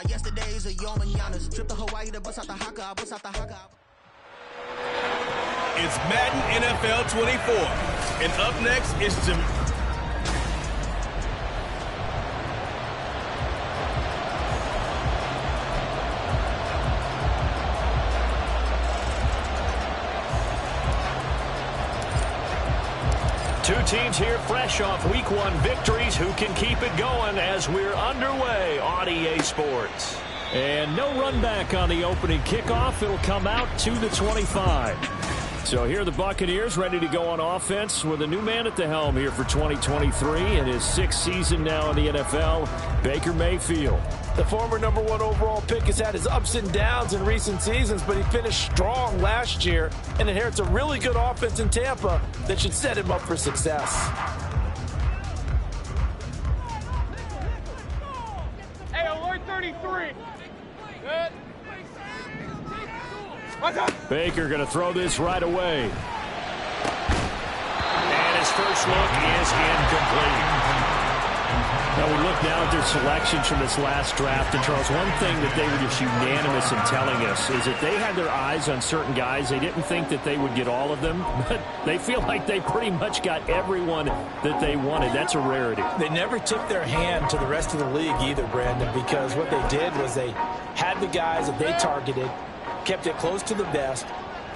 Yesterday's a yo mañanas. Trip to Hawaii to bust out the haka, bust out the haka. It's Madden NFL 24. And up next is Jim. Two teams here fresh off Week 1 victories. Who can keep it going as we're underway on EA Sports? And no run back on the opening kickoff. It'll come out to the 25. So here are the Buccaneers ready to go on offense with a new man at the helm here for 2023 in his 6th season now in the NFL, Baker Mayfield. The former #1 overall pick has had his ups and downs in recent seasons, but he finished strong last year and inherits a really good offense in Tampa that should set him up for success. Hey, alert 33. Good. Baker going to throw this right away. And his first look is incomplete. Now we look now at their selections from this last draft. And, Charles, one thing that they were just unanimous in telling us is that they had their eyes on certain guys. They didn't think that they would get all of them, but they feel like they pretty much got everyone that they wanted. That's a rarity. They never tipped their hand to the rest of the league either, Brandon, because what they did was they had the guys that they targeted, kept it close to the vest.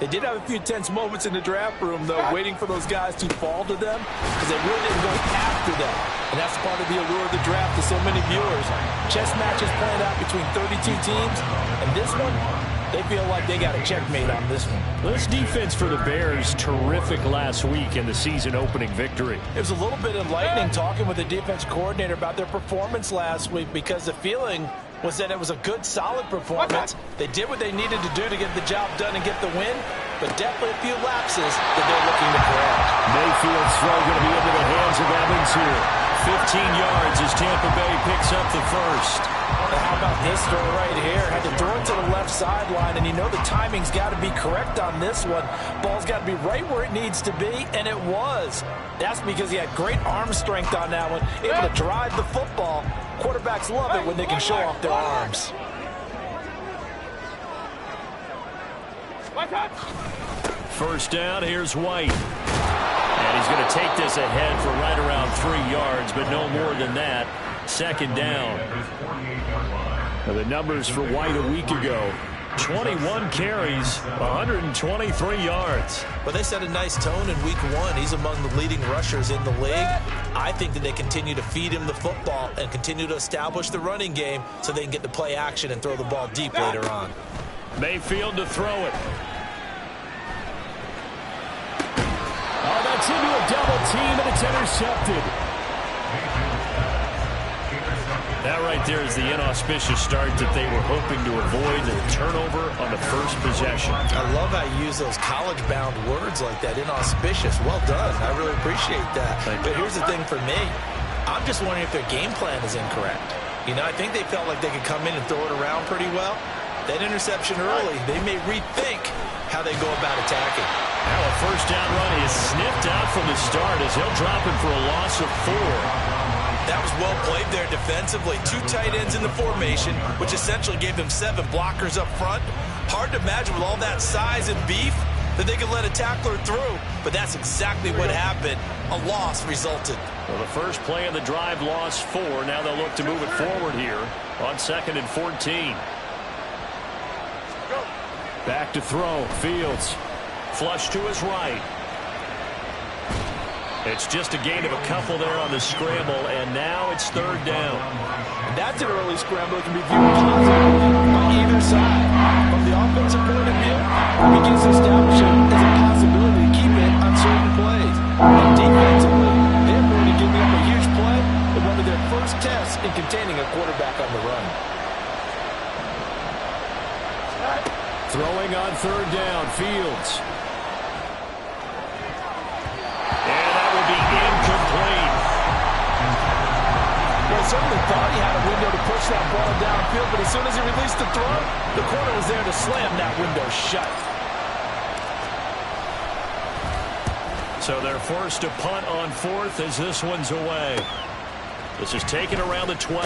They did have a few tense moments in the draft room, though, waiting for those guys to fall to them because they really didn't go after them. And that's part of the allure of the draft to so many viewers. Chess matches playing out between 32 teams, and this one, they feel like they got a checkmate on this one. This defense for the Bears, terrific last week in the season-opening victory. It was a little bit enlightening talking with the defense coordinator about their performance last week because the feeling was that it was a good, solid performance. They did what they needed to do to get the job done and get the win, but definitely a few lapses that they're looking to correct. Mayfield's throw going to be into the hands of Evans here. 15 yards as Tampa Bay picks up the first. How about this throw right here? Had to throw it to the left sideline, and you know the timing's got to be correct on this one. Ball's got to be right where it needs to be, and it was. That's because he had great arm strength on that one, able to drive the football. Quarterbacks love it when they can show off their arms. First down, here's White. And he's going to take this ahead for right around 3 yards, but no more than that. Second down. Now the numbers for White a week ago. 21 carries, 123 yards. Well, they set a nice tone in week 1. He's among the leading rushers in the league. I think that they continue to feed him the football and continue to establish the running game so they can get the play action and throw the ball deep later on. Mayfield to throw it. Oh, that's into a double team, and it's intercepted. That right there is the inauspicious start that they were hoping to avoid, the turnover on the first possession. I love how you use those college-bound words like that, inauspicious. Well done. I really appreciate that. But here's the thing for me. I'm just wondering if their game plan is incorrect. You know, I think they felt like they could come in and throw it around pretty well. That interception early, they may rethink how they go about attacking. Now a first down run is sniffed out from the start as he'll drop it for a loss of 4. That was well played there defensively. 2 tight ends in the formation, which essentially gave them 7 blockers up front. Hard to imagine with all that size and beef that they could let a tackler through, but that's exactly what happened. A loss resulted. Well, the first play of the drive lost 4. Now they'll look to move it forward here on 2nd and 14. Back to throw. Fields. Flush to his right. It's just a gain of a couple there on the scramble, and now it's 3rd down. And that's an early scramble that can be viewed positively on either side. From the offensive point of view, it begins to establish it as a possibility to keep it on certain plays. And defensively, they're going to give up a huge play in one of their first tests in containing a quarterback on the run. Throwing on 3rd down, Fields. And that will be incomplete. Well, certainly thought he had a window to push that ball downfield, but as soon as he released the throw, the corner was there to slam that window shut. So they're forced to punt on 4th as this one's away. This is taken around the 12.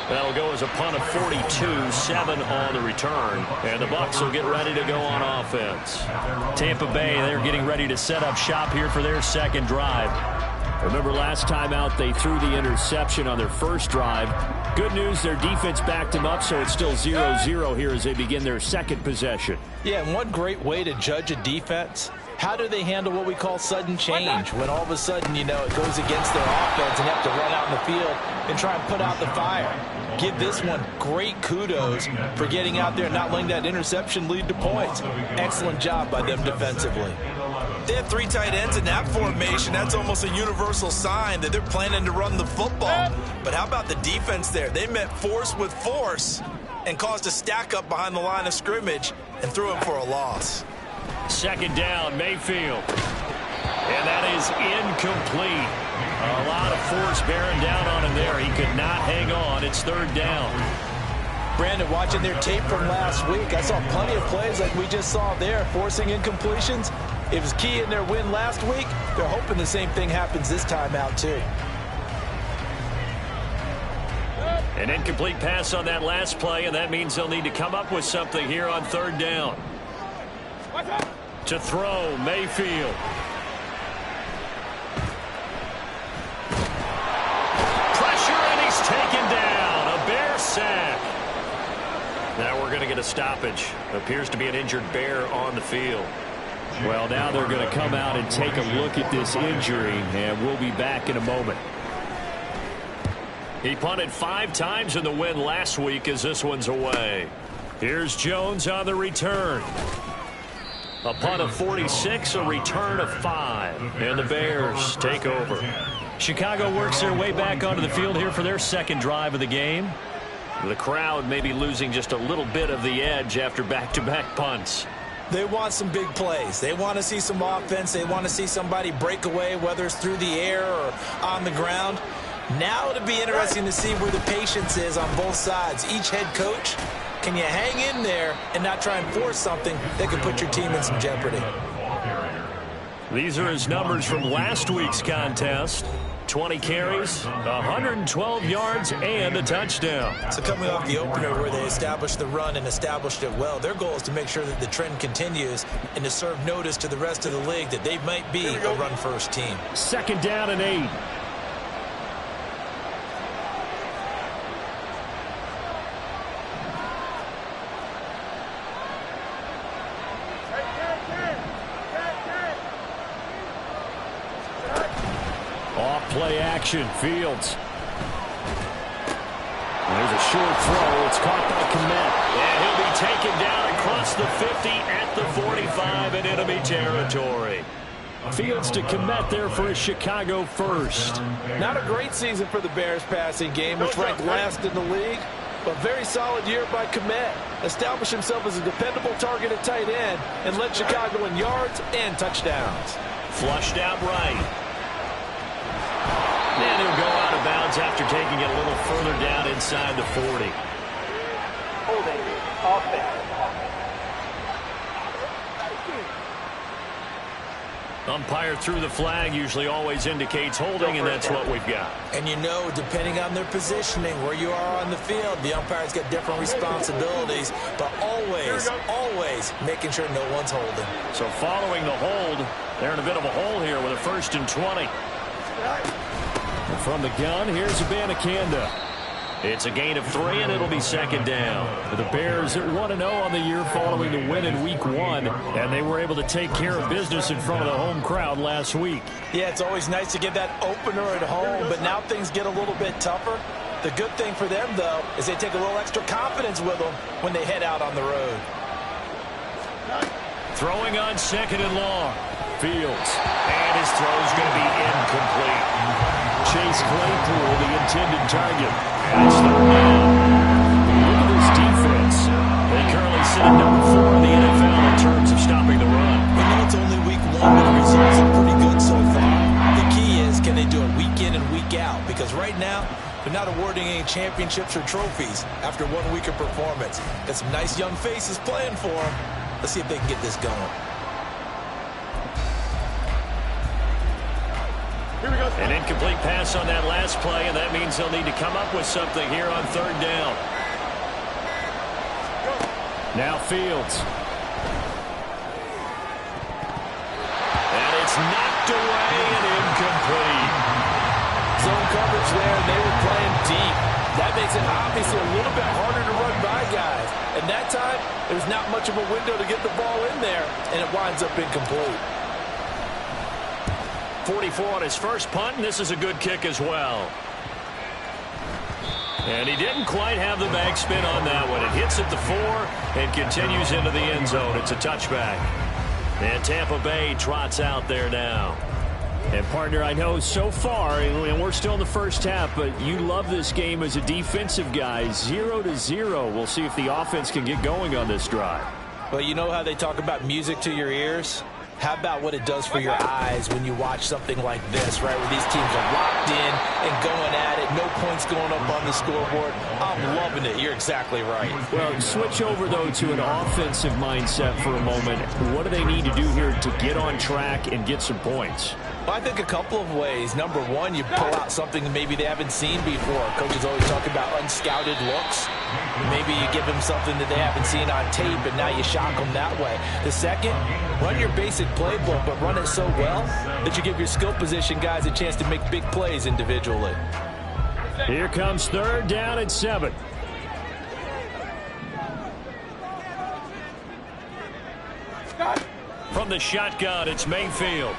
That'll go as a punt of 42, 7 on the return. And the Bucs will get ready to go on offense. Tampa Bay, they're getting ready to set up shop here for their second drive. Remember last time out they threw the interception on their first drive. Good news, their defense backed them up, so it's still 0-0 here as they begin their second possession. Yeah, and one great way to judge a defense, how do they handle what we call sudden change? When all of a sudden, you know, it goes against their offense and they have to run out in the field and try and put out the fire. Give this one great kudos for getting out there and not letting that interception lead to points. Excellent job by them defensively. They have 3 tight ends in that formation. That's almost a universal sign that they're planning to run the football. But how about the defense there? They met force with force and caused a stack up behind the line of scrimmage and threw him for a loss. Second down, Mayfield. And that is incomplete. A lot of force bearing down on him there. He could not hang on. It's third down. Brandon, watching their tape from last week, I saw plenty of plays like we just saw there, forcing incompletions. It was key in their win last week. They're hoping the same thing happens this time out, too. An incomplete pass on that last play, and that means they'll need to come up with something here on third down. To throw, Mayfield. Pressure, and he's taken down. A Bear sack. Now we're going to get a stoppage. Appears to be an injured Bear on the field. Well, now they're going to come out and take a look at this injury, and we'll be back in a moment. He punted 5 times in the win last week as this one's away. Here's Jones on the return. A punt of 46, a return of 5, and the Bears take over. Chicago works their way back onto the field here for their second drive of the game. The crowd may be losing just a little bit of the edge after back-to-back punts. They want some big plays. They want to see some offense. They want to see somebody break away, whether it's through the air or on the ground. Now it'll be interesting to see where the patience is on both sides. Each head coach, can you hang in there and not try and force something that could put your team in some jeopardy? These are his numbers from last week's contest. 20 carries, 112 yards, and a touchdown. So coming off the opener where they established the run and established it well, their goal is to make sure that the trend continues and to serve notice to the rest of the league that they might be a run-first team. Second down and 8. Play action, Fields. There's a short throw. It's caught by Kmet. And he'll be taken down across the 50 at the 45 in enemy territory. Fields to Kmet there for a Chicago first. Not a great season for the Bears passing game, which ranked last in the league. But very solid year by Kmet. Established himself as a dependable target at tight end and led Chicago in yards and touchdowns. Flushed out right. And he'll go out of bounds after taking it a little further down inside the 40. Holding offense. Umpire threw the flag, usually always indicates holding, and that's what we've got. And you know, depending on their positioning, where you are on the field, the umpire's got different responsibilities, but always making sure no one's holding. So following the hold, they're in a bit of a hole here with a 1st and 20. From the gun, here's Abanikanda. It's a gain of 3, and it'll be second down. The Bears are 1-0 on the year following the win in Week 1, and they were able to take care of business in front of the home crowd last week. Yeah, it's always nice to get that opener at home, but now things get a little bit tougher. The good thing for them, though, is they take a little extra confidence with them when they head out on the road. Throwing on 2nd and long. Fields. And his throw's going to be incomplete. Chase Claypool, the intended target. And it's third down. Look at this defense. They currently sit at number 4 in the NFL in terms of stopping the run. We know it's only week 1, but the results are pretty good so far. The key is, can they do it week in and week out? Because right now, they're not awarding any championships or trophies after 1 week of performance. Got some nice young faces playing for them. Let's see if they can get this going. An incomplete pass on that last play, and that means they'll need to come up with something here on third down. Now Fields. And it's knocked away and incomplete. Zone coverage there, and they were playing deep. That makes it obviously a little bit harder to run by guys. And that time, there's not much of a window to get the ball in there, and it winds up incomplete. 44 on his first punt, and this is a good kick as well. And he didn't quite have the backspin on that one. It hits at the 4 and continues into the end zone. It's a touchback. And Tampa Bay trots out there now. And, partner, I know so far, and we're still in the first half, but you love this game as a defensive guy. 0-0. We'll see if the offense can get going on this drive. Well, you know how they talk about music to your ears? How about what it does for your eyes when you watch something like this, right, where these teams are locked in and going at it, no points going up on the scoreboard? I'm loving it. You're exactly right. Well, switch over, though, to an offensive mindset for a moment. What do they need to do here to get on track and get some points? Well, I think a couple of ways. Number one, you pull out something that maybe they haven't seen before. Coaches always talk about unscouted looks. Maybe you give them something that they haven't seen on tape, and now you shock them that way. The second, run your basic playbook, but run it so well that you give your skill position guys a chance to make big plays individually. Here comes third down and 7. From the shotgun, it's Mayfield.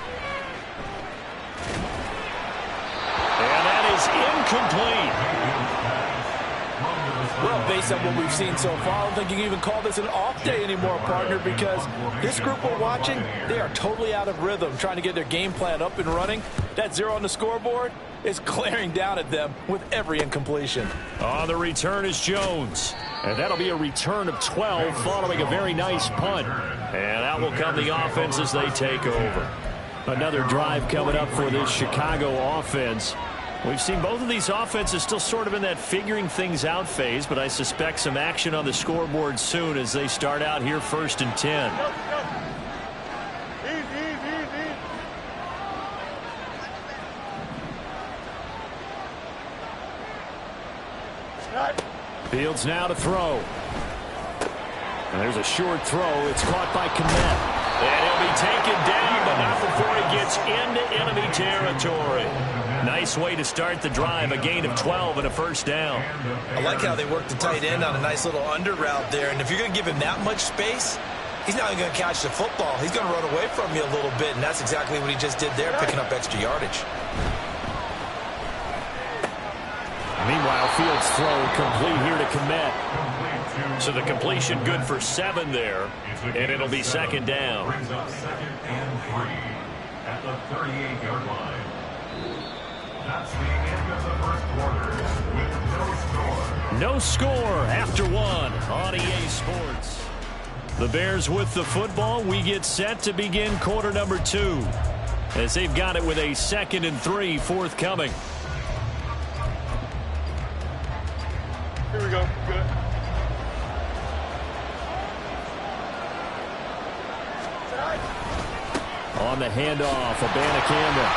And that is incomplete. Well, based on what we've seen so far, I don't think you can even call this an off day anymore, partner, because this group we're watching, they are totally out of rhythm, trying to get their game plan up and running. That 0 on the scoreboard is glaring down at them with every incompletion. On the return is Jones. And that'll be a return of 12 following a very nice punt. And out will come the offense as they take over. Another drive coming up for this Chicago offense. We've seen both of these offenses still sort of in that figuring things out phase, but I suspect some action on the scoreboard soon as they start out here 1st and 10. Fields now to throw. And there's a short throw. It's caught by Kmet. And he'll be taken down, but not before he gets into enemy territory. Nice way to start the drive, a gain of 12 and a first down. I like how they work the tight end on a nice little under route there. And if you're going to give him that much space, he's not even going to catch the football. He's going to run away from you a little bit, and that's exactly what he just did there, picking up extra yardage. Meanwhile, Fields' throw complete here to Kmet. So the completion good for 7 there, and it'll be 2nd down. Brings up 2nd and 3 at the 38-yard line. That's the end of the first quarter with no score. No score after 1 on EA Sports. The Bears with the football. We get set to begin quarter number 2 as they've got it with a 2nd and 3 forthcoming. Here we go. Good. On the handoff, Abanikanda.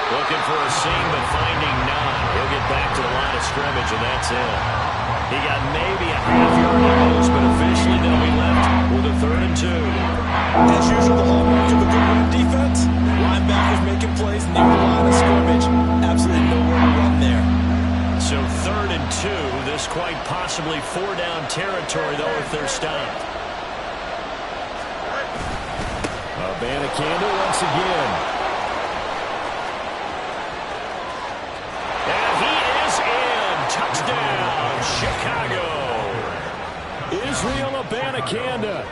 Looking for a seam, but finding none. He'll get back to the line of scrimmage, and that's it. He got maybe a half-yard at most, but officially they'll be left with a 3rd and 2. As usual, the hallmark of a good run defense, linebackers making plays near the line of scrimmage. Absolutely nowhere to run there. So 3rd and 2. This quite possibly 4-down territory, though, if they're stopped. Abanikanda once again. And he is in. Touchdown, Chicago. Israel Abanikanda,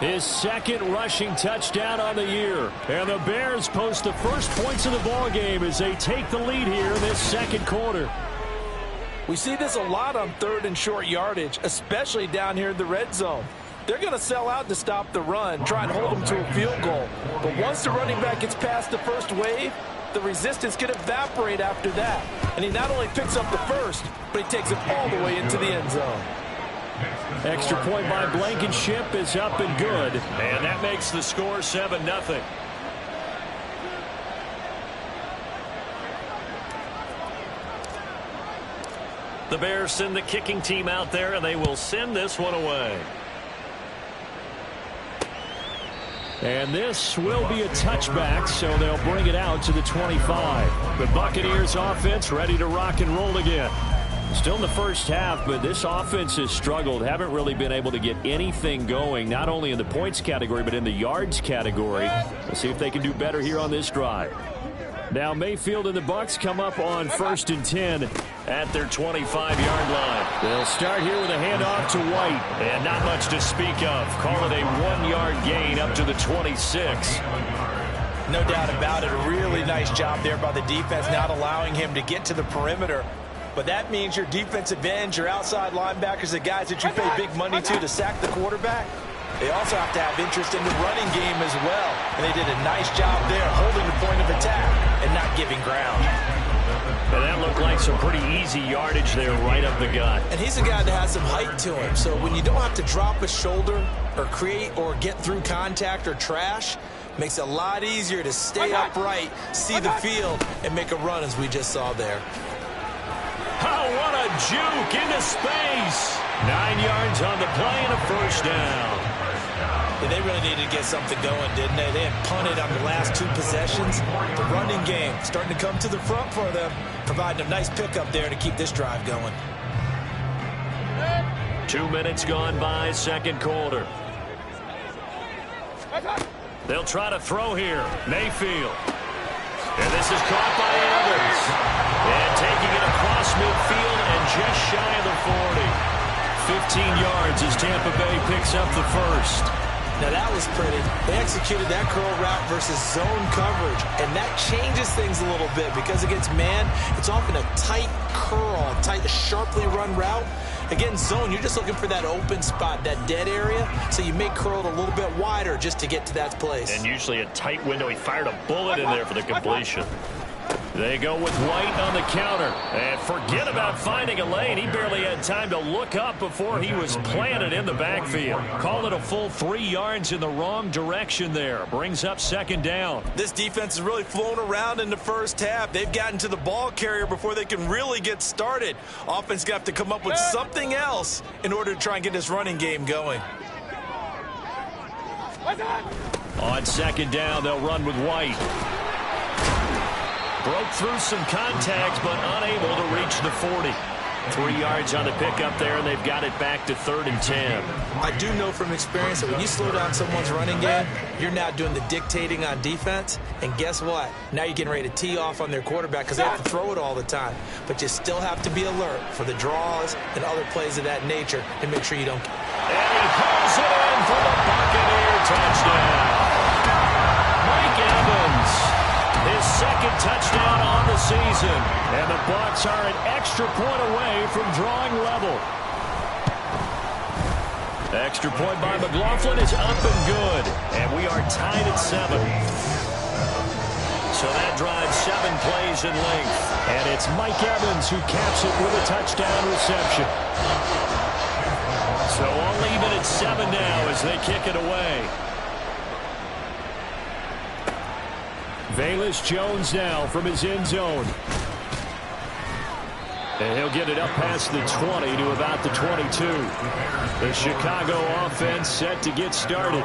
his 2nd rushing touchdown on the year. And the Bears post the first points of the ballgame as they take the lead here in this 2nd quarter. We see this a lot on 3rd and short yardage, especially down here in the red zone. They're going to sell out to stop the run, try and hold them to a field goal. But once the running back gets past the first wave, the resistance can evaporate after that. And he not only picks up the first, but he takes it all the way into the end zone. Extra point by Blankenship is up and good. And that makes the score 7-0. The Bears send the kicking team out there, and they will send this one away. And this will be a touchback, so they'll bring it out to the 25. The Buccaneers offense ready to rock and roll again. Still in the first half, but this offense has struggled. Haven't really been able to get anything going, not only in the points category, but in the yards category. We'll see if they can do better here on this drive. Now Mayfield and the Bucs come up on 1st and 10 at their 25-yard line. They'll start here with a handoff to White. And not much to speak of. Call it a 1-yard gain up to the 26. No doubt about it. A really nice job there by the defense, not allowing him to get to the perimeter. But that means your defensive ends, your outside linebackers, the guys that you pay big money to sack the quarterback, they also have to have interest in the running game as well. And they did a nice job there holding the point of attack and not giving ground. And that looked like some pretty easy yardage there right up the gut. And he's a guy that has some height to him. So when you don't have to drop a shoulder or create or get through contact or trash, makes it a lot easier to stay upright, see the field, and make a run as we just saw there. Oh, what a juke into space. 9 yards on the play and a first down. Yeah, they really needed to get something going, didn't they? They had punted on the last 2 possessions. The running game starting to come to the front for them, providing a nice pickup there to keep this drive going. 2 minutes gone by, second quarter. They'll try to throw here. Mayfield. And this is caught by Evans. And taking it across midfield and just shy of the 40. 15 yards as Tampa Bay picks up the first. Now that was pretty. They executed that curl route versus zone coverage, and that changes things a little bit because against man, it's often a tight curl, tight, sharply run route. Against zone, you're just looking for that open spot, that dead area, so you may curl it a little bit wider just to get to that place. And usually a tight window. He fired a bullet in there for the completion. They go with White on the counter. And forget about finding a lane. He barely had time to look up before he was planted in the backfield. Call it a full 3 yards in the wrong direction there. Brings up second down. This defense has really flown around in the first half. They've gotten to the ball carrier before they can really get started. Offense got to come up with something else in order to try and get this running game going. On second down, they'll run with White. Broke through some contact, but unable to reach the 40. 3 yards on the pickup there, and they've got it back to 3rd and 10. I do know from experience that when you slow down someone's running game, you're now doing the dictating on defense. And guess what? Now you're getting ready to tee off on their quarterback because they have to throw it all the time. But you still have to be alert for the draws and other plays of that nature and make sure you don't. And he pulls it in for the Buccaneer touchdown. Mike Evans. His second touchdown on the season. And the Bucs are an extra point away from drawing level. Extra point by McLaughlin is up and good. And we are tied at 7. So that drives 7 plays in length. And it's Mike Evans who caps it with a touchdown reception. So all even at 7 now as they kick it away. Velus Jones now from his end zone. And he'll get it up past the 20 to about the 22. The Chicago offense set to get started.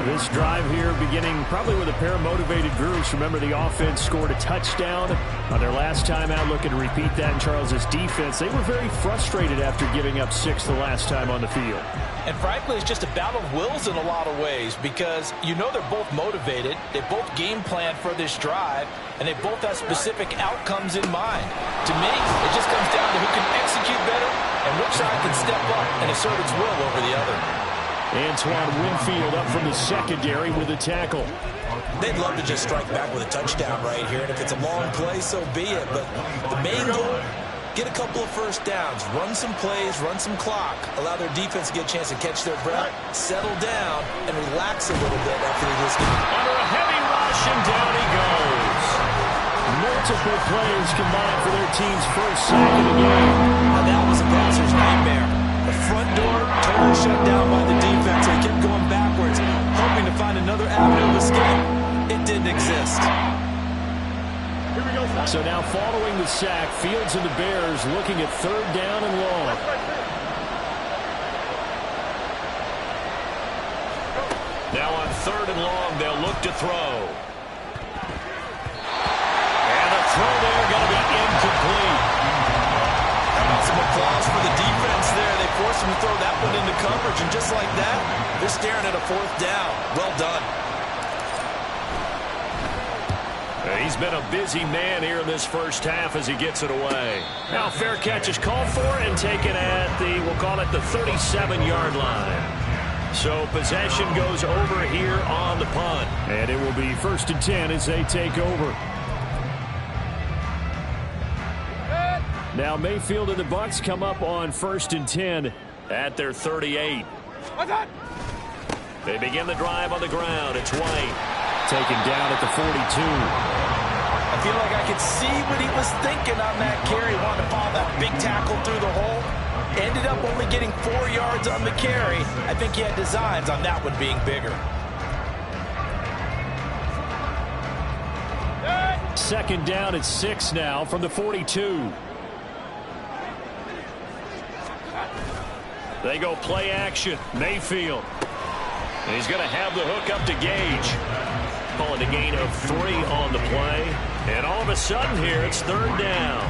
This drive here beginning probably with a pair of motivated groups. Remember, the offense scored a touchdown on their last time out, looking to repeat that in Charles's defense. They were very frustrated after giving up 6 the last time on the field. And frankly, it's just a battle of wills in a lot of ways because you know they're both motivated, they both game plan for this drive, and they both have specific outcomes in mind. To me, it just comes down to who can execute better and which side can step up and assert its will over the other. Antoine Winfield up from the secondary with a tackle. They'd love to just strike back with a touchdown right here, and if it's a long play, so be it. But the main goal, get a couple of first downs, run some plays, run some clock, allow their defense to get a chance to catch their breath, settle down, and relax a little bit after they just get under a heavy rush, and down he goes. Multiple plays combined for their team's first sack of the game. Now that was a passer's nightmare. The front door totally shut down by the defense. They kept going backwards, hoping to find another avenue of escape. It didn't exist. Here we So now following the sack, Fields and the Bears looking at 3rd down and long. Now on 3rd and long, they'll look to throw. And the throw there going to be incomplete. Some applause for the defense there. They forced him to throw that one into coverage, and just like that, they're staring at a 4th down. Well done. He's been a busy man here in this first half as he gets it away. Now fair catch is called for and taken at the, we'll call it the 37-yard line. So possession goes over here on the punt. And it will be 1st and 10 as they take over. Now Mayfield and the Bucs come up on 1st and 10 at their 38. They begin the drive on the ground. It's White. Taken down at the 42. I feel like I could see what he was thinking on that carry. Wanted to follow that big tackle through the hole. Ended up only getting 4 yards on the carry. I think he had designs on that one being bigger. 2nd down at 6 now from the 42. They go play action. Mayfield. And he's going to have the hook up to Gage. Calling a gain of 3 on the play. And all of a sudden here, it's 3rd down.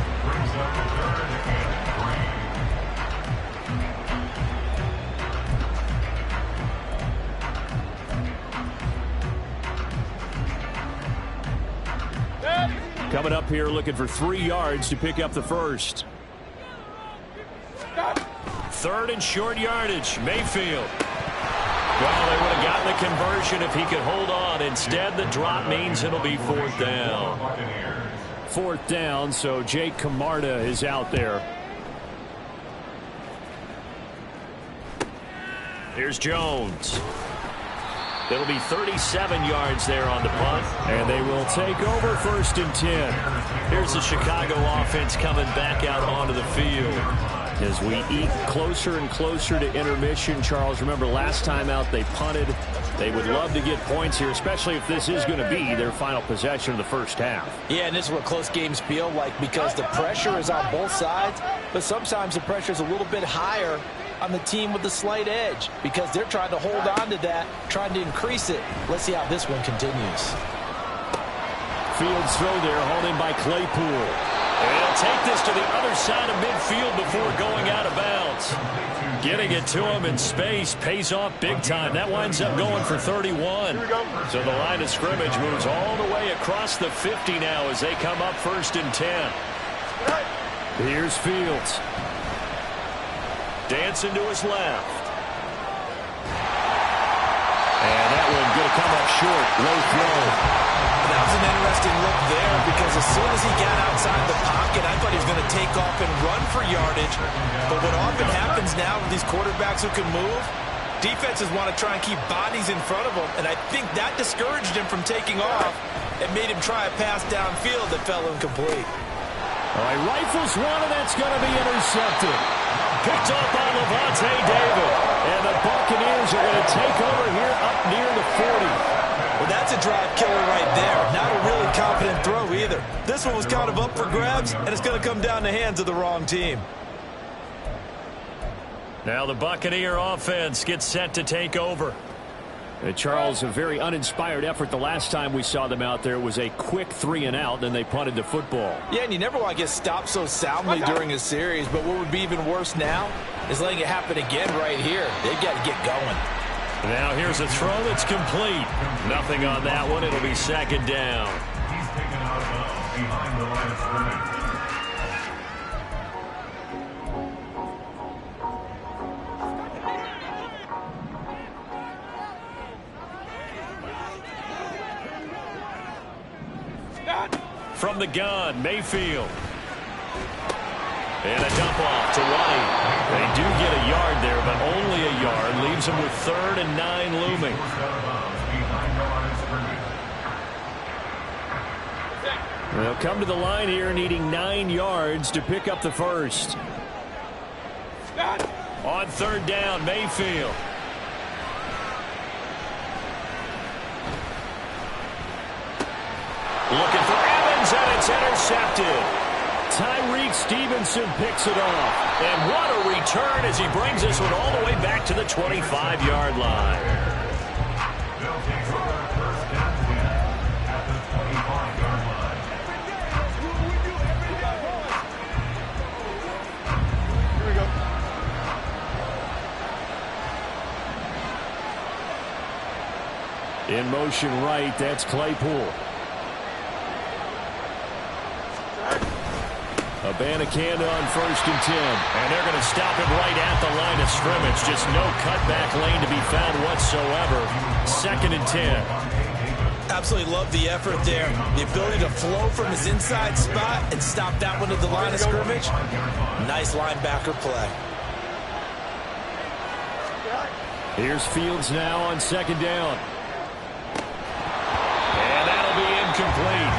Coming up here looking for 3 yards to pick up the first. 3rd and short yardage. Mayfield. Well, they would have gotten the conversion if he could hold on. Instead, the drop means it'll be 4th down. 4th down, so Jake Camarda is out there. Here's Jones. It'll be 37 yards there on the punt. And they will take over 1st and 10. Here's the Chicago offense coming back out onto the field. As we eke closer and closer to intermission, Charles, remember last time out they punted. They would love to get points here, especially if this is going to be their final possession of the first half. Yeah, and this is what close games feel like because the pressure is on both sides, but sometimes the pressure is a little bit higher on the team with the slight edge because they're trying to hold on to that, trying to increase it. Let's see how this one continues. Fields throw there, hauled in by Claypool. And he'll take this to the other side of midfield before going out of bounds. Getting it to him in space pays off big time. That winds up going for 31. So the line of scrimmage moves all the way across the 50 now as they come up 1st and 10. Here's Fields. Dancing to his left. And that one going to come up short. Low throw. That was an interesting look there because as soon as he got outside the pocket, I thought he was going to take off and run for yardage. But what often happens now with these quarterbacks who can move, defenses want to try and keep bodies in front of him, and I think that discouraged him from taking off and made him try a pass downfield that fell incomplete. All right, rifles one, and that's going to be intercepted. Picked off by Lavonte David. And the Buccaneers are going to take over here up near the 40. Well, that's a drive killer right there. Not a really confident throw either. This one was kind of up for grabs, and it's going to come down the hands of the wrong team. Now the Buccaneer offense gets set to take over. Charles, a very uninspired effort the last time we saw them out there. It was a quick 3 and out, then they punted the football. Yeah, and you never want to get stopped so soundly during a series, but what would be even worse now is letting it happen again right here. They've got to get going. Now here's a throw that's complete. Nothing on that one. It'll be 2nd down. He's taken out of bounds behind the line of scrimmage. From the gun, Mayfield. And a dump off to White. They do get a yard there, but only a yard. Leaves them with 3rd and 9 looming. They'll come to the line here needing 9 yards to pick up the first. On 3rd down, Mayfield. Looking for Evans, and it's intercepted. Tyreek Stevenson picks it off. And what a return as he brings this one all the way back to the 25-yard line. Bill takes over their first down win at the 25-yard line. Here we go. In motion right, that's Claypool. Abanikanda on 1st and 10. And they're going to stop him right at the line of scrimmage. Just no cutback lane to be found whatsoever. 2nd and 10. Absolutely love the effort there. The ability to flow from his inside spot and stop that one at the line of scrimmage. Nice linebacker play. Here's Fields now on 2nd down. And that'll be incomplete.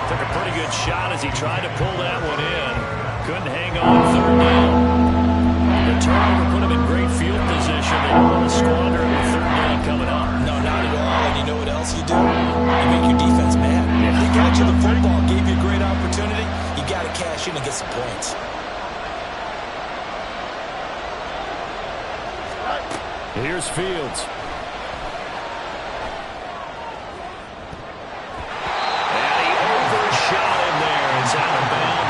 Took a pretty good shot as he tried to pull that one in. Couldn't hang on 3rd down. The turnover put him in great field position. They don't want to squander it with 3rd down coming up. No, not at all. And you know what else you do? You make your defense mad. They got you the football, gave you a great opportunity. You got to cash in and get some points. Here's Fields.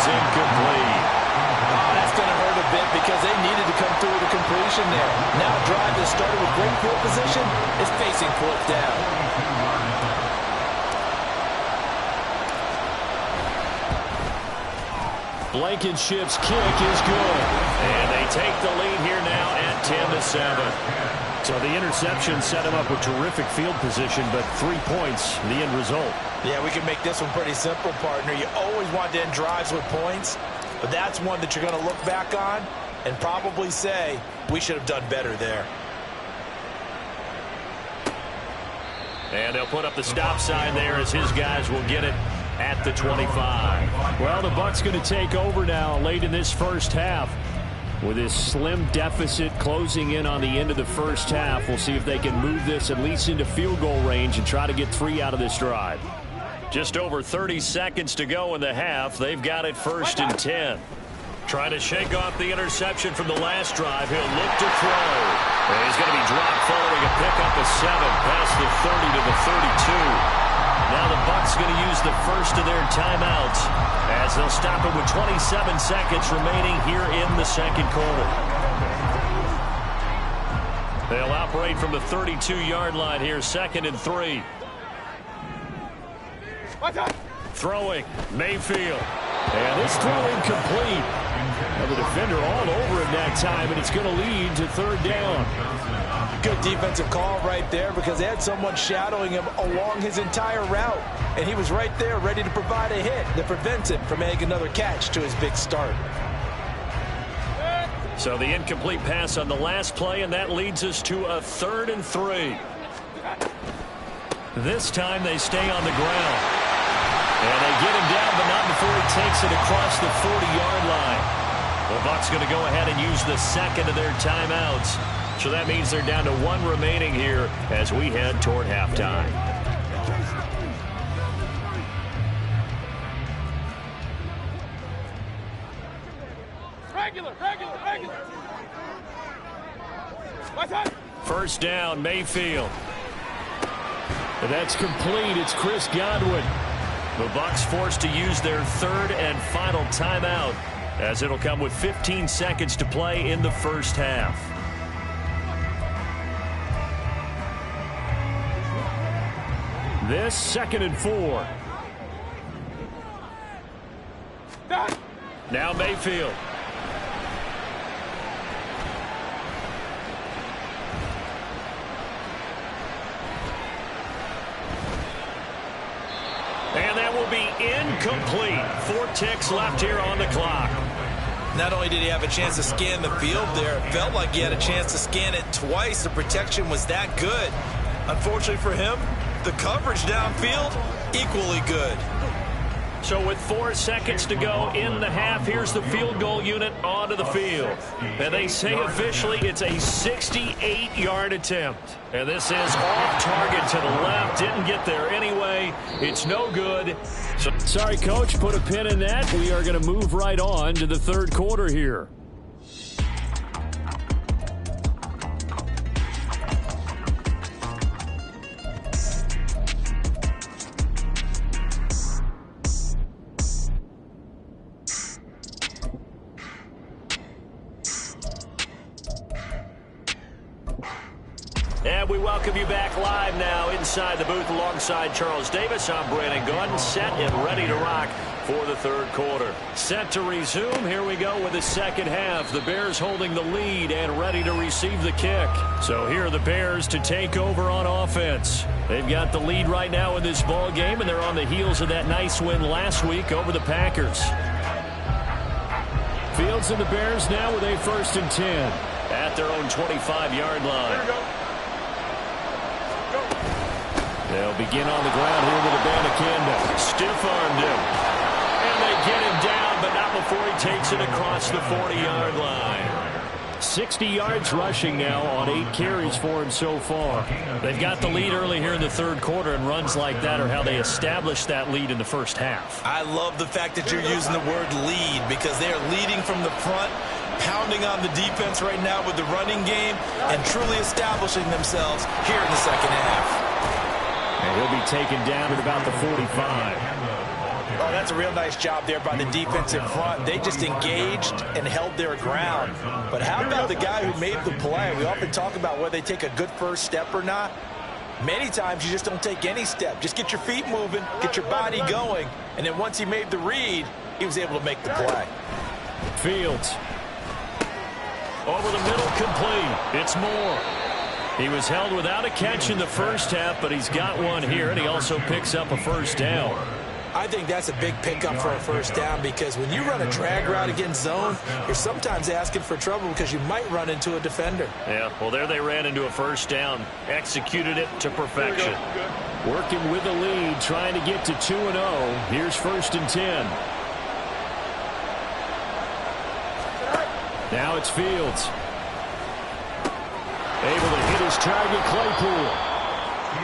Incomplete. Oh, that's going to hurt a bit because they needed to come through with a completion there. Now a drive that started with great field position is facing 4th down. Blankenship's kick is good. And they take the lead here now at 10-7. So the interception set him up with terrific field position, but 3 points, the end result. Yeah, we can make this one pretty simple, partner. You always want to end drives with points, but that's one that you're going to look back on and probably say, we should have done better there. And they'll put up the stop sign there as his guys will get it at the 25. Well, the Bucs going to take over now late in this first half. With this slim deficit closing in on the end of the first half, we'll see if they can move this at least into field goal range and try to get 3 out of this drive. Just over 30 seconds to go in the half. They've got it 1st and 10. Trying to shake off the interception from the last drive. He'll look to throw. And he's going to be dropped following a pickup of 7 past the 30 to the 32. Now the Bucs going to use the first of their timeouts as they'll stop it with 27 seconds remaining here in the 2nd quarter. They'll operate from the 32-yard line here, 2nd and 3. Throwing, Mayfield. And this throw incomplete. Now the defender all over him that time, and it's going to lead to 3rd down. Good defensive call right there because they had someone shadowing him along his entire route. And he was right there ready to provide a hit that prevents him from adding another catch to his big start. So the incomplete pass on the last play, and that leads us to a 3rd and 3. This time they stay on the ground. And they get him down, but not before he takes it across the 40-yard line. The Bucs going to go ahead and use the 2nd of their timeouts. So that means they're down to 1 remaining here as we head toward halftime. Regular. 1st down, Mayfield. And that's complete. It's Chris Godwin. The Bucs forced to use their 3rd and final timeout as it'll come with 15 seconds to play in the first half. This 2nd and 4. Now Mayfield. And that will be incomplete. 4 ticks left here on the clock. Not only did he have a chance to scan the field there, it felt like he had a chance to scan it twice. The protection was that good. Unfortunately for him, the coverage downfield, equally good. So with 4 seconds to go in the half, here's the field goal unit onto the field. And they say officially it's a 68-yard attempt. And this is off target to the left. Didn't get there anyway. It's no good. So, sorry, Coach. Put a pin in that. We are going to move right on to the third quarter here. And we welcome you back live now inside the booth alongside Charles Davis. I'm Brandon Gaudin, set and ready to rock for the third quarter. Set to resume. Here we go with the second half. The Bears holding the lead and ready to receive the kick. So here are the Bears to take over on offense. They've got the lead right now in this ball game, and they're on the heels of that nice win last week over the Packers. Fields and the Bears now with a 1st and 10. At their own 25-yard line. Here we go. They'll begin on the ground here with Abanikanda. Stiff-armed him. And they get him down, but not before he takes it across the 40-yard line. 60 yards rushing now on 8 carries for him so far. They've got the lead early here in the third quarter, and runs like that are how they established that lead in the first half. I love the fact that you're using the word lead because they are leading from the front, pounding on the defense right now with the running game, and truly establishing themselves here in the second half. And he'll be taken down at about the 45. Oh, that's a real nice job there by the defensive front. They just engaged and held their ground. But how about the guy who made the play? We often talk about whether they take a good first step or not. Many times you just don't take any step. Just get your feet moving, get your body going, and then once he made the read, he was able to make the play. Fields. Over the middle, complete. It's Moore. He was held without a catch in the first half, but he's got one here, and he also picks up a first down. I think that's a big pickup for a first down because when you run a drag route against zone, you're sometimes asking for trouble because you might run into a defender. Yeah, well, there they ran into a first down, executed it to perfection. Working with the lead, trying to get to 2-0. Here's 1st and 10. Now it's Fields. Able to hit his target, Claypool.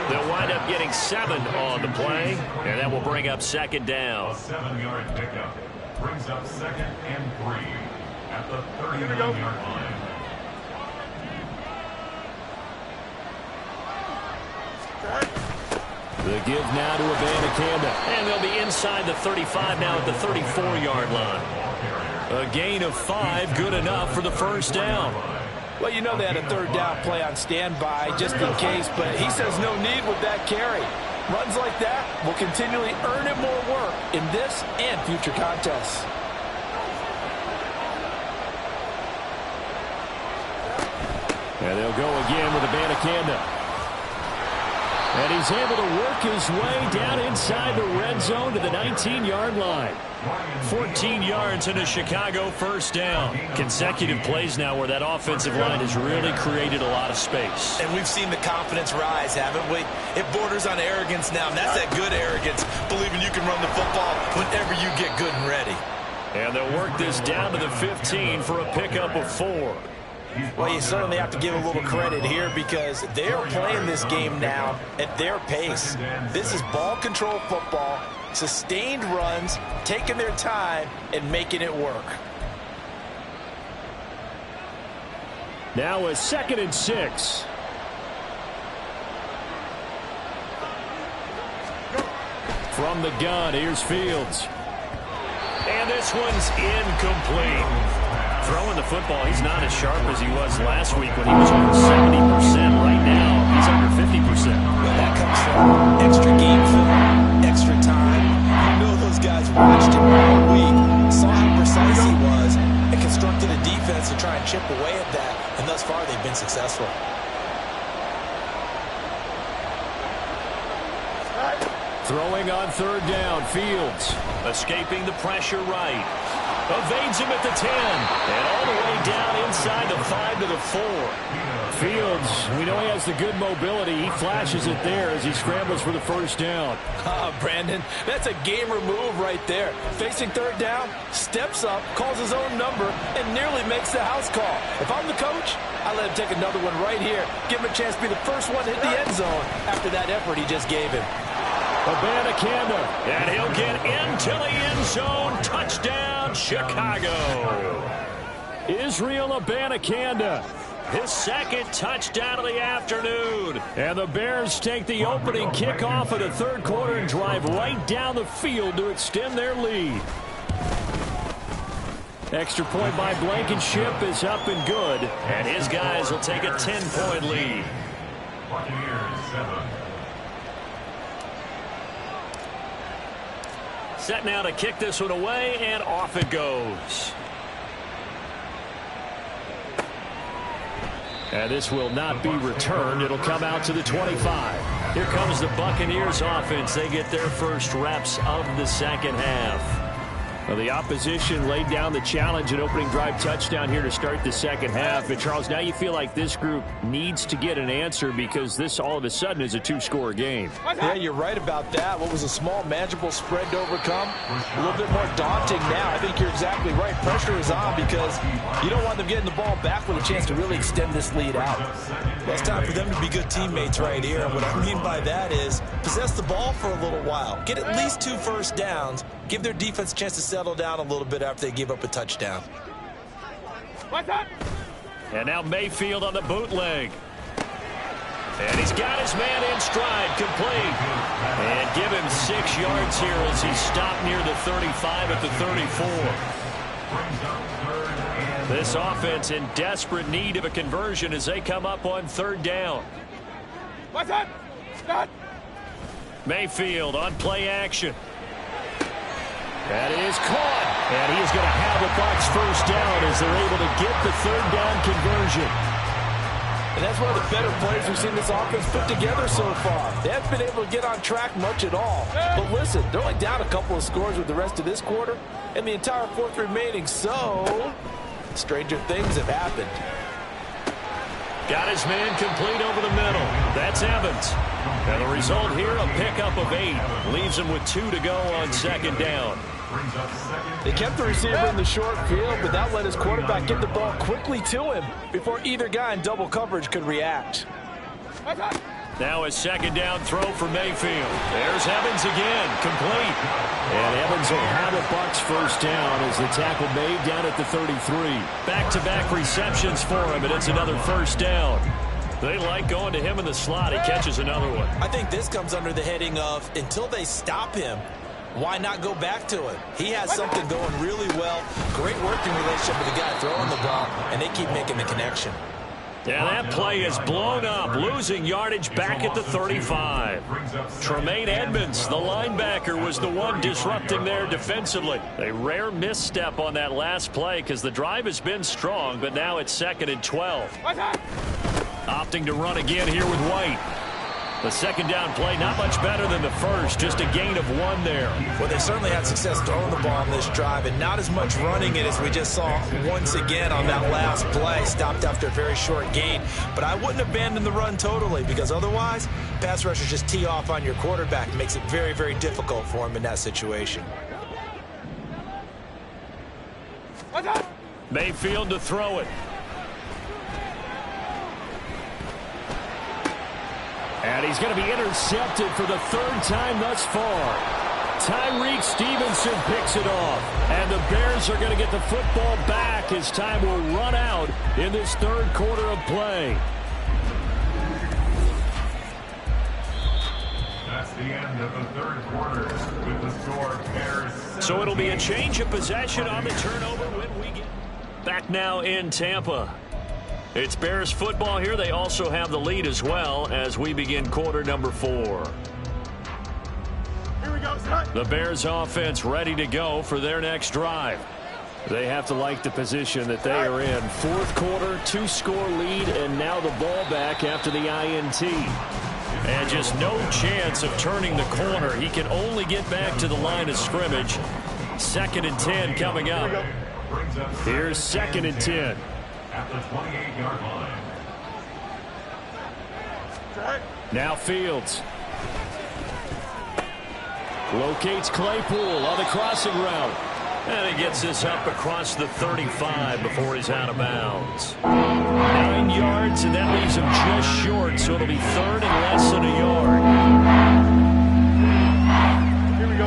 They'll wind up getting 7 on the play, and that will bring up second down. A 7-yard pickup brings up 2nd and 3 at the 39-yard line. The give now to Abanikanda. And they'll be inside the 35 now at the 34-yard line. A gain of 5, good enough for the first down. Well, you know they had a third down play on standby just in case, but he says no need with that carry. Runs like that will continually earn him more work in this and future contests. And they'll go again with Abanikanda. And he's able to work his way down inside the red zone to the 19-yard line. 14 yards and a Chicago first down. Consecutive plays now where that offensive line has really created a lot of space. And we've seen the confidence rise, haven't we? It borders on arrogance now, and that's that good arrogance, believing you can run the football whenever you get good and ready. And they'll work this down to the 15 for a pickup of 4. Well, you certainly have to give a little credit here because they're playing this game now at their pace. This is ball control football, sustained runs, taking their time, and making it work. Now a 2nd and 6. From the gun, here's Fields. And this one's incomplete. Throwing the football, he's not as sharp as he was last week when he was over 70%. Right now, he's under 50%. Well, that comes from extra game film, extra time. You know those guys watched him all week, saw how precise he was, and constructed a defense to try and chip away at that. And thus far, they've been successful. Throwing on third down, Fields. Escaping the pressure right. Evades him at the 10. And all the way down inside the 5 to the 4. Fields, we know he has the good mobility. He flashes it there as he scrambles for the first down. Brandon, that's a gamer move right there. Facing third down, steps up, calls his own number, and nearly makes the house call. If I'm the coach, I let him take another one right here. Give him a chance to be the first one to hit the end zone after that effort he just gave him. Abanikanda, and he'll get into the end zone. Touchdown, Chicago. Israel Abanikanda, his second touchdown of the afternoon. And the Bears take the opening kickoff of the third quarter and drive right down the field to extend their lead. Extra point by Blankenship is up and good. And his guys will take a 10-point lead. Buccaneers 7. Set now to kick this one away, and off it goes. And this will not be returned. It'll come out to the 25. Here comes the Buccaneers offense. They get their first reps of the second half. Well, the opposition laid down the challenge and opening drive touchdown here to start the second half. But, Charles, now you feel like this group needs to get an answer because this all of a sudden is a two-score game. Yeah, you're right about that. What was a small, manageable spread to overcome? A little bit more daunting now. I think you're exactly right. Pressure is on because you don't want them getting the ball back with a chance to really extend this lead out. Well, it's time for them to be good teammates right here. And what I mean by that is possess the ball for a little while. Get at least 2 first downs. Give their defense a chance to settle down a little bit after they give up a touchdown. And now Mayfield on the bootleg. And he's got his man in stride, complete. And give him 6 yards here as he's stopped near the 35 at the 34. This offense in desperate need of a conversion as they come up on third down. Mayfield on play action. That is caught. And he is going to have the Bucs first down as they're able to get the third down conversion. And that's one of the better plays we've seen this offense put together so far. They haven't been able to get on track much at all. But listen, they're only down a couple of scores with the rest of this quarter and the entire fourth remaining. So, stranger things have happened. Got his man complete over the middle. That's Evans. And the result here, a pickup of 8. Leaves him with 2 to go on second down. They kept the receiver in the short field, but that let his quarterback get the ball quickly to him before either guy in double coverage could react. Now a second down throw for Mayfield. There's Evans again, complete. And Evans will have a Bucs first down as the tackle made down at the 33. Back-to-back receptions for him, and it's another first down. They like going to him in the slot. He catches another one. I think this comes under the heading of until they stop him, why not go back to him? He has something going really well. Great working relationship with the guy throwing the ball, and they keep making the connection. Yeah, that play is blown up, losing yardage back at the 35. Tremaine Edmonds, the linebacker, was the one disrupting there defensively. A rare misstep on that last play because the drive has been strong, but now it's 2nd and 12. Opting to run again here with White. The second down play, not much better than the first, just a gain of 1 there. Well, they certainly had success throwing the ball on this drive and not as much running it as we just saw once again on that last play. Stopped after a very short gain. But I wouldn't abandon the run totally because otherwise, pass rushers just tee off on your quarterback. It makes it very, very difficult for him in that situation. Mayfield to throw it. And he's going to be intercepted for the 3rd time thus far. Tyreek Stevenson picks it off. And the Bears are going to get the football back as time will run out in this 3rd quarter of play. That's the end of the 3rd quarter with the score Bears 7. So it'll be a change of possession on the turnover when we get back now in Tampa. It's Bears football here. They also have the lead as well as we begin quarter number 4. Here we go, son. The Bears offense ready to go for their next drive. They have to like the position that they are in. 4th quarter, 2-score lead, and now the ball back after the INT. And just no chance of turning the corner. He can only get back to the line of scrimmage. 2nd and 10 coming up. Here's 2nd and 10. At the 28-yard line. Now Fields. Locates Claypool on the crossing route. And he gets this up across the 35 before he's out of bounds. 9 yards, and that leaves him just short, so it'll be 3rd and less than a yard. Here we go.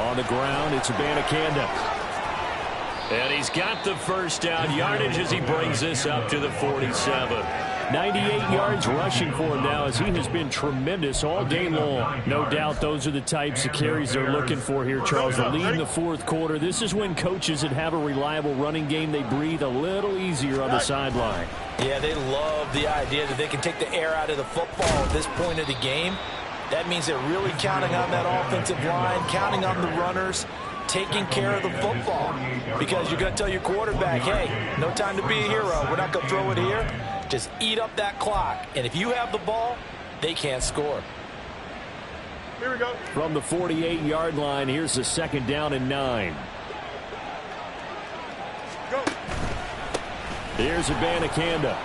On the ground, it's Abanikanda. And he's got the first down yardage as he brings this up to the 47. 98 yards rushing for him now as he has been tremendous all day long. No doubt those are the types of carries they're looking for here, Charles. To lead in the 4th quarter, this is when coaches that have a reliable running game, they breathe a little easier on the sideline. Yeah, they love the idea that they can take the air out of the football at this point of the game. That means they're really counting on that offensive line, counting on the runners, taking care of the football. Because you're going to tell your quarterback, hey, no time to be a hero. We're not going to throw it here. Just eat up that clock. And if you have the ball, they can't score. Here we go. From the 48-yard line, here's the 2nd down and 9. Go. Here's Abanikanda.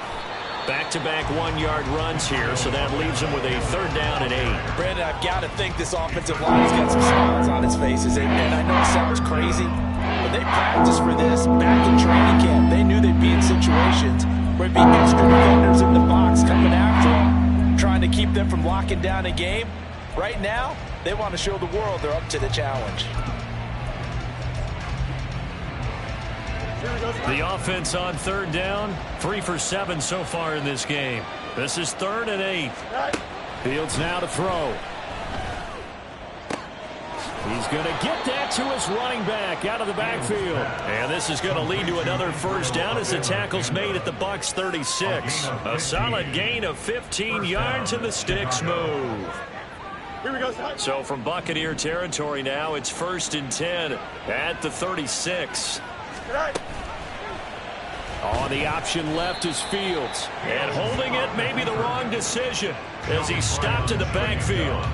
Back-to-back 1-yard runs here, so that leaves him with a 3rd down and 8. Brandon, I've got to think this offensive line has got some smiles on its faces. And I know it sounds crazy, but they practiced for this back in training camp. They knew they'd be in situations where it'd be extra defenders in the box coming after them, trying to keep them from locking down a game. Right now, they want to show the world they're up to the challenge. The offense on 3rd down, 3 for 7 so far in this game. This is 3rd and 8. Fields now to throw. He's going to get that to his running back out of the backfield. And this is going to lead to another 1st down as the tackle's made at the Bucs 36. A solid gain of 15 yards and the sticks move. Here we go. So from Buccaneer territory now, it's 1st and 10 at the 36. On the option left is Fields. And holding it may be the wrong decision as he stopped in the backfield.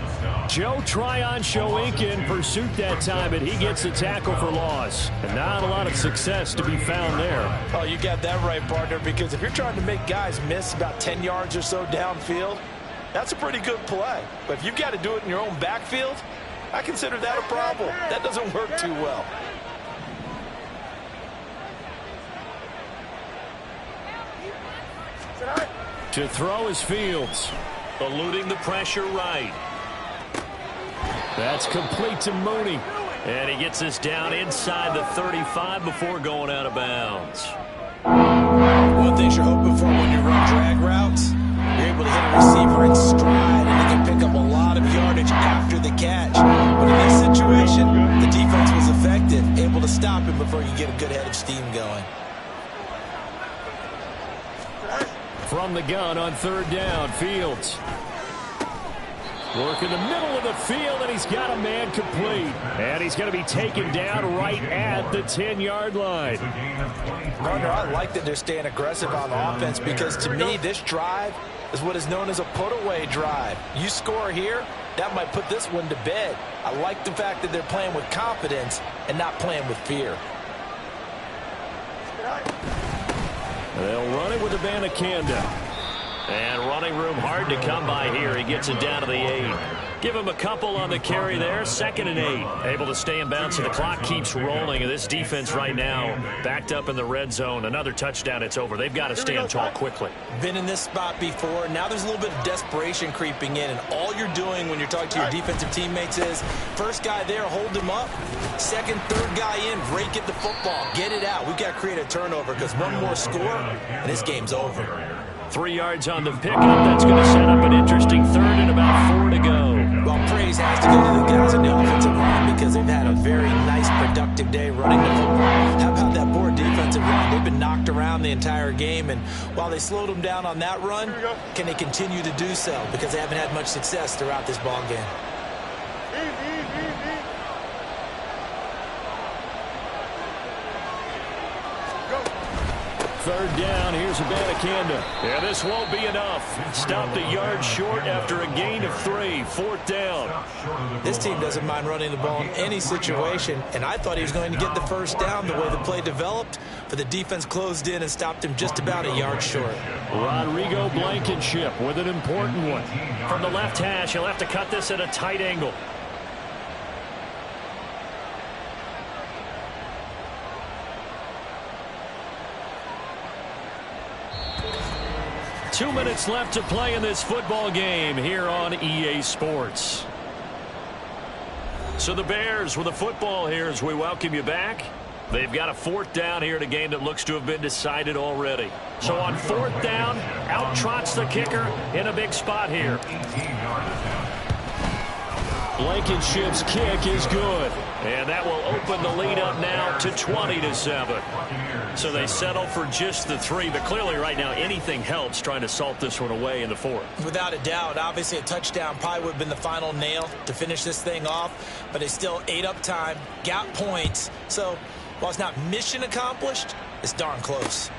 Joe Tryon-Shoyinka in pursuit that time, and he gets the tackle for loss. And not a lot of success to be found there. Oh, you got that right, partner, because if you're trying to make guys miss about 10 yards or so downfield, that's a pretty good play. But if you've got to do it in your own backfield, I consider that a problem. That doesn't work too well. To throw is Fields. Eluding the pressure right. That's complete to Mooney. And he gets this down inside the 35 before going out of bounds. One thing you're hoping for when you run drag routes, you're able to hit a receiver in stride, and he can pick up a lot of yardage after the catch. But in this situation, the defense was effective, able to stop him before you get a good head of steam going. From the gun on 3rd down, Fields. Work in the middle of the field, and he's got a man complete. And he's going to be taken down right at the 10-yard line. Partner, I like that they're staying aggressive on offense because, to me, this drive is what is known as a put-away drive. You score here, that might put this one to bed. I like the fact that they're playing with confidence and not playing with fear. They'll run it with Abanikanda. And running room hard to come by here. He gets it down to the 8. Give him a couple on the carry there. 2nd and 8. Able to stay in bounds, so the clock keeps rolling. And this defense right now backed up in the red zone. Another touchdown, it's over. They've got to stand tall quickly. Been in this spot before. Now there's a little bit of desperation creeping in. And all you're doing when you're talking to your defensive teammates is, first guy there, hold him up. Second, third guy in, rake at the football. Get it out. We've got to create a turnover because one more score, and this game's over. 3 yards on the pickup. That's going to set up an interesting 3rd and about 4 to go. Well, praise has to go to the guys on the offensive line because they've had a very nice, productive day running the football. How about that poor defensive line? They've been knocked around the entire game, and while they slowed them down on that run, can they continue to do so? Because they haven't had much success throughout this ball game. third down. Here's Abanikanda. Yeah, this won't be enough. Stopped a yard short after a gain of 3. Fourth down. This team doesn't mind running the ball in any situation, and I thought he was going to get the first down the way the play developed, but the defense closed in and stopped him just about a yard short. Rodrigo Blankenship with an important one. From the left hash, he'll have to cut this at a tight angle. Two minutes left to play in this football game here on EA Sports. So the Bears with the football here as we welcome you back. They've got a fourth down here in a game that looks to have been decided already. So on fourth down, out trots the kicker in a big spot here. Blankenship's kick is good. And that will open the lead up now to 20-7. So they settle for just the 3, but clearly right now anything helps trying to salt this one away in the fourth. Without a doubt, obviously a touchdown probably would have been the final nail to finish this thing off, but they still ate up time, got points. So while it's not mission accomplished, it's darn close.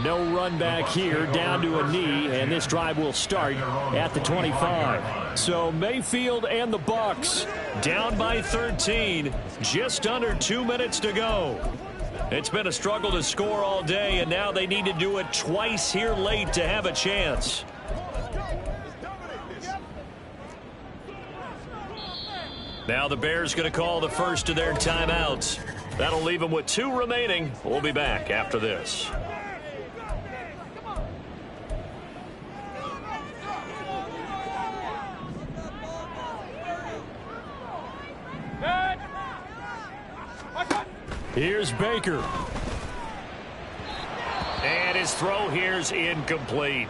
No run back here, down to a knee, and this drive will start at the 25. So Mayfield and the Bucs down by 13, just under 2 minutes to go. It's been a struggle to score all day, and now they need to do it twice here late to have a chance. Now the Bears going to call the first of their timeouts. That'll leave them with 2 remaining. We'll be back after this. Here's Baker. And his throw here's incomplete.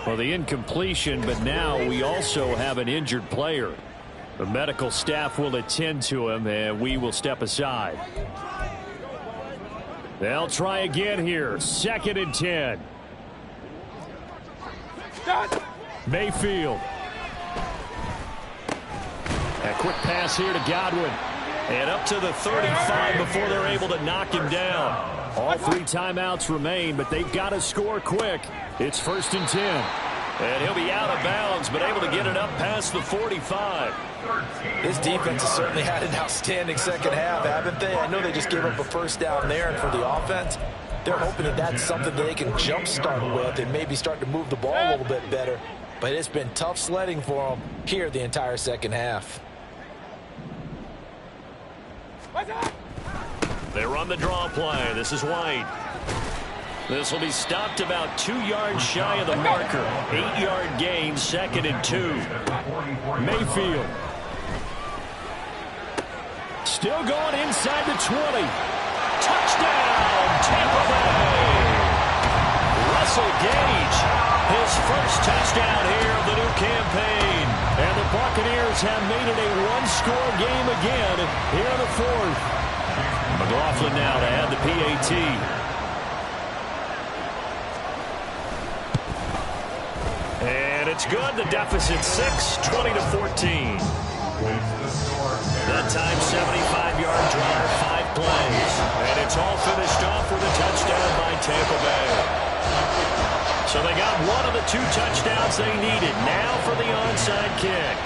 Well, the incompletion, but now we also have an injured player. The medical staff will attend to him, and we will step aside. They'll try again here. 2nd and 10. Mayfield. A quick pass here to Godwin. And up to the 35 before they're able to knock him down. All 3 timeouts remain, but they've got to score quick. It's 1st and 10. And he'll be out of bounds, but able to get it up past the 45. This defense has certainly had an outstanding second half, haven't they? I know they just gave up a first down there, and for the offense, they're hoping that that's something that they can jumpstart with and maybe start to move the ball a little bit better. But it's been tough sledding for them here the entire second half. They run the draw play. This is White. This will be stopped about 2 yards shy of the marker. 8-yard gain, 2nd and 2. Mayfield. Still going inside the 20. Touchdown, Tampa Bay. Russell Gage, his first touchdown here of the new campaign. And the Buccaneers have made it a one-score game again here in the fourth. McLaughlin now to add the PAT. And it's good. The deficit 6, 20-14. That time 75-yard drive, 5 plays. And it's all finished off with a touchdown by Tampa Bay. So they got one of the 2 touchdowns they needed. Now for the onside kick.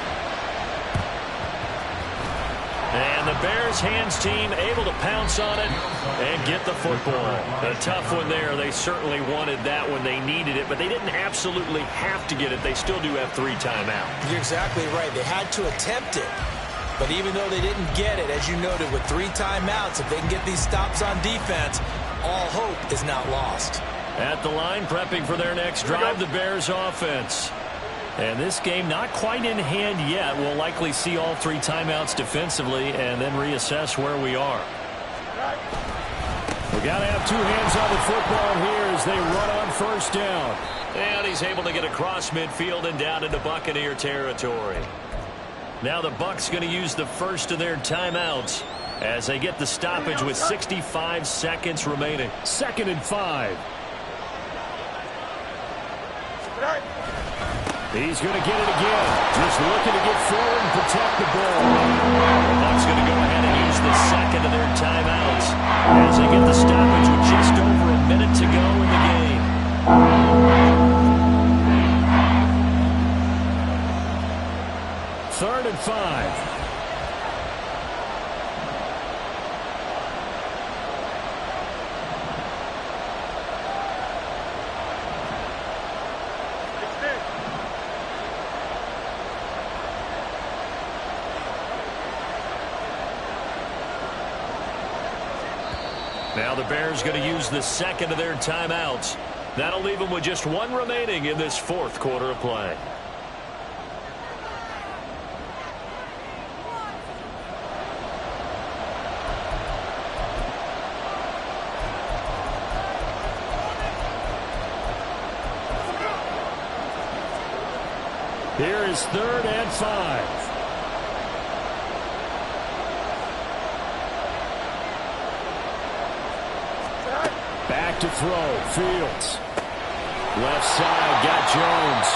And the Bears hands team able to pounce on it and get the football. A tough one there. They certainly wanted that when they needed it, but they didn't absolutely have to get it. They still do have 3 timeouts. You're exactly right. They had to attempt it. But even though they didn't get it, as you noted, with 3 timeouts, if they can get these stops on defense, all hope is not lost. At the line, prepping for their next drive, the Bears offense. And this game not quite in hand yet. We'll likely see all 3 timeouts defensively and then reassess where we are. We got to have 2 hands on the football here as they run on first down. And he's able to get across midfield and down into Buccaneer territory. Now the Bucs going to use the first of their timeouts as they get the stoppage with 65 seconds remaining. 2nd and 5. He's going to get it again. Just looking to get forward and protect the ball. The Bucs going to go ahead and use the second of their timeouts as they get the stoppage with just over a minute 5. Now the Bears going to use the second of their timeouts. That'll leave them with just one remaining in this fourth quarter of play. Here is 3rd and 5. Back to throw. Fields. Left side, got Jones.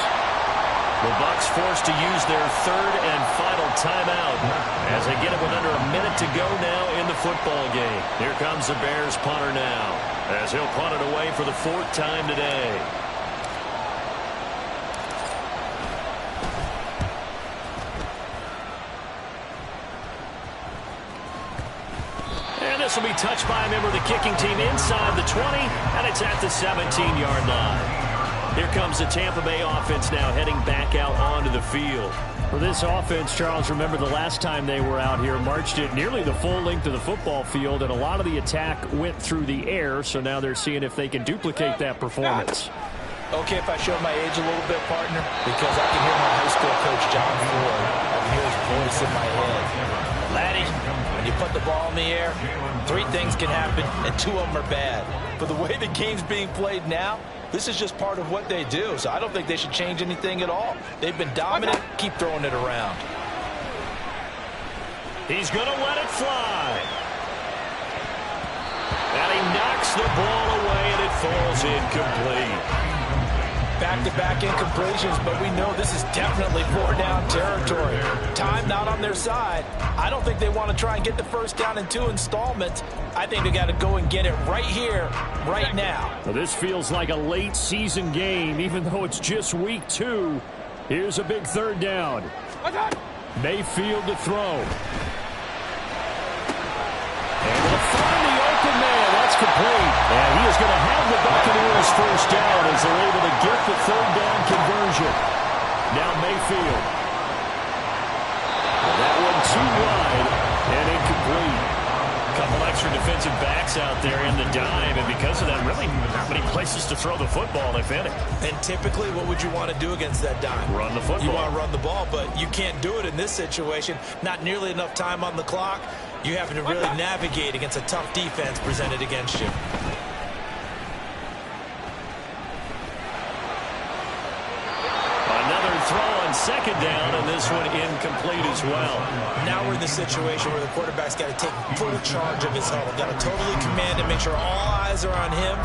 The Bucs forced to use their 3rd and final timeout as they get it with under a minute to go now in the football game. Here comes the Bears punter now as he'll punt it away for the 4th time today. This will be touched by a member of the kicking team inside the 20, and it's at the 17-yard line. Here comes the Tampa Bay offense now heading back out onto the field. For this offense, Charles, remember the last time they were out here, marched it nearly the full length of the football field, and a lot of the attack went through the air, so now they're seeing if they can duplicate that performance. Okay, if I show my age a little bit, partner, because I can hear my high school coach, John Ford. I can hear his voice in my head. Laddie, when you put the ball in the air, 3 things can happen, and 2 of them are bad. But the way the game's being played now, this is just part of what they do, so I don't think they should change anything at all. They've been dominant. Keep throwing it around. He's going to let it fly. And he knocks the ball away, and it falls incomplete. Back-to-back incompletions, but we know this is definitely 4-down territory. Time not on their side. I don't think they want to try and get the first down in 2 installments. I think they got to go and get it right here, right now. Well, this feels like a late season game, even though it's just week 2. Here's a big 3rd down. Mayfield to throw. And they'll find the open man. That's complete. And he is going to have the Buccaneers first down as they're able to get the 3rd down conversion. Now Mayfield. That one too wide and incomplete. A couple extra defensive backs out there in the dime, and because of that, really not many places to throw the football, if any. And typically, what would you want to do against that dime? Run the football. You want to run the ball, but you can't do it in this situation. Not nearly enough time on the clock. You have to really navigate against a tough defense presented against you. Another throw on 2nd down, and this one incomplete as well. Now we're in the situation where the quarterback's got to take full charge of his huddle. Got to totally command it, make sure all eyes are on him.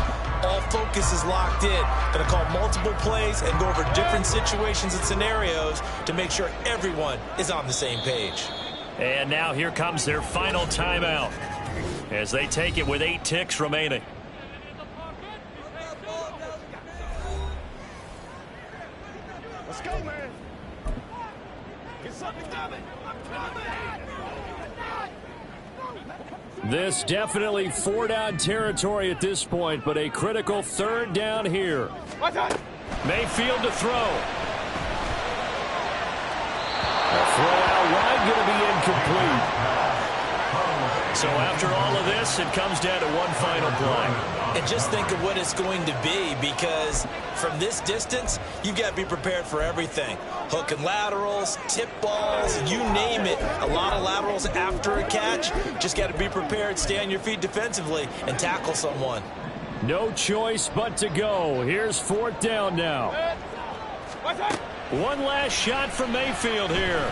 All focus is locked in. Got to call multiple plays and go over different situations and scenarios to make sure everyone is on the same page. And now here comes their final timeout as they take it with 8 ticks remaining. Let's go, man. Get something coming. This definitely 4-down territory at this point, but a critical 3rd down here. Mayfield to throw. A throw out wide going to be incomplete. So after all of this, it comes down to one final play. And just think of what it's going to be, because from this distance, you've got to be prepared for everything. Hook and laterals, tip balls, you name it. A lot of laterals after a catch. Just got to be prepared, stay on your feet defensively, and tackle someone. No choice but to go. Here's 4th down now. One last shot from Mayfield here.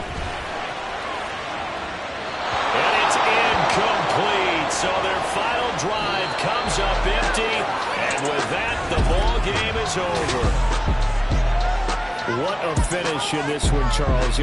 And it's incomplete. So their final drive comes up empty. And with that, the ball game is over. What a finish in this one, Charles.